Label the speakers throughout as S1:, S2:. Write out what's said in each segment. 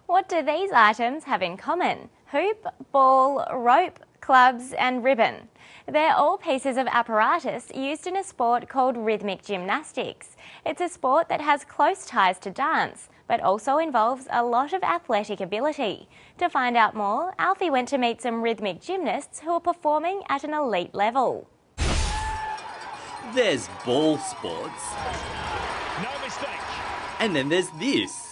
S1: What do these items have in common? Hoop, ball, rope, clubs and ribbon. They're all pieces of apparatus used in a sport called rhythmic gymnastics. It's a sport that has close ties to dance, but also involves a lot of athletic ability. To find out more, Alfie went to meet some rhythmic gymnasts who are performing at an elite level.
S2: There's ball sports.
S3: No mistake.
S2: And then there's this.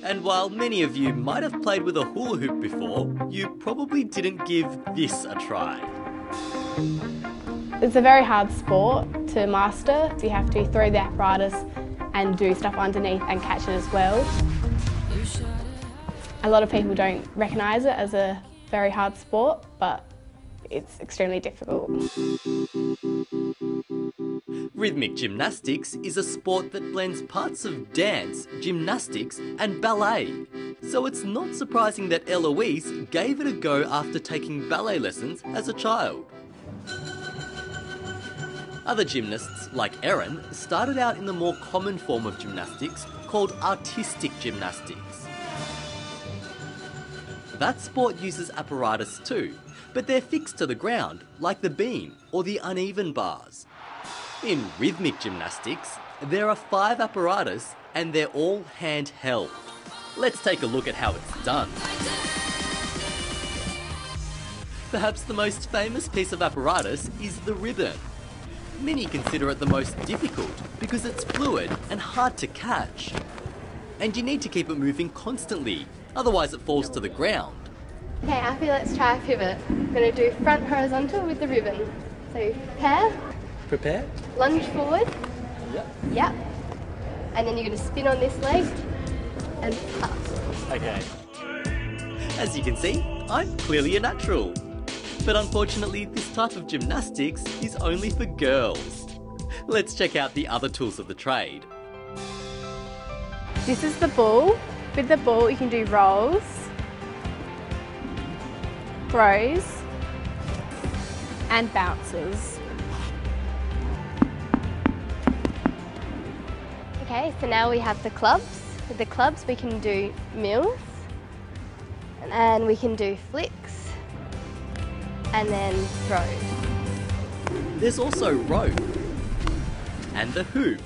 S2: And while many of you might have played with a hula hoop before, you probably didn't give this a try.
S4: It's a very hard sport to master. You have to throw the apparatus and do stuff underneath and catch it as well. A lot of people don't recognise it as a very hard sport, but it's extremely difficult.
S2: Rhythmic gymnastics is a sport that blends parts of dance, gymnastics and ballet. So it's not surprising that Eloise gave it a go after taking ballet lessons as a child. Other gymnasts, like Erin, started out in the more common form of gymnastics called artistic gymnastics. That sport uses apparatus too, but they're fixed to the ground, like the beam or the uneven bars. In rhythmic gymnastics, there are 5 apparatus and they're all handheld. Let's take a look at how it's done. Perhaps the most famous piece of apparatus is the ribbon. Many consider it the most difficult because it's fluid and hard to catch. And you need to keep it moving constantly, otherwise it falls to the ground.
S5: Okay, Alfie, let's try a pivot. I'm going to do front horizontal with the ribbon. So
S2: Prepare.
S5: Lunge forward.
S2: Yep.
S5: And then you're going to spin on this leg and up.
S2: Okay. As you can see, I'm clearly a natural. But unfortunately, this type of gymnastics is only for girls. Let's check out the other tools of the trade.
S4: This is the ball. With the ball you can do rolls, throws and bounces.
S5: Okay, so now we have the clubs. With the clubs we can do mills and we can do flicks and then throws.
S2: There's also rope and the hoop.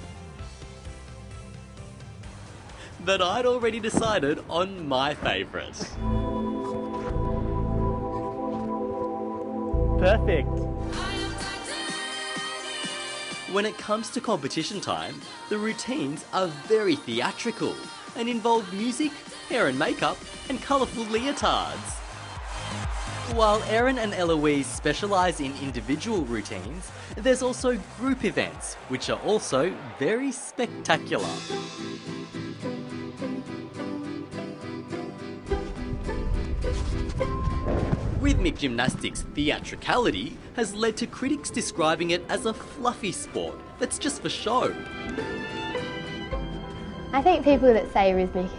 S2: But I'd already decided on my favourite. Perfect. When it comes to competition time, the routines are very theatrical and involve music, hair and makeup, and colourful leotards. While Erin and Eloise specialise in individual routines, there's also group events, which are also very spectacular. Rhythmic gymnastics' theatricality has led to critics describing it as a fluffy sport that's just for show.
S5: I think people that say rhythmic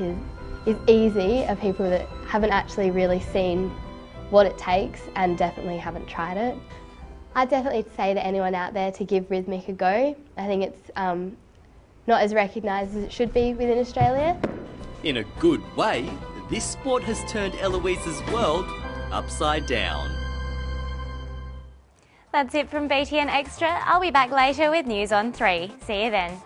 S5: is easy are people that haven't actually really seen what it takes and definitely haven't tried it. I'd definitely say to anyone out there to give rhythmic a go. I think it's not as recognised as it should be within Australia.
S2: In a good way, this sport has turned Eloise's world upside down.
S1: That's it from BTN Extra. I'll be back later with news on 3. See you then.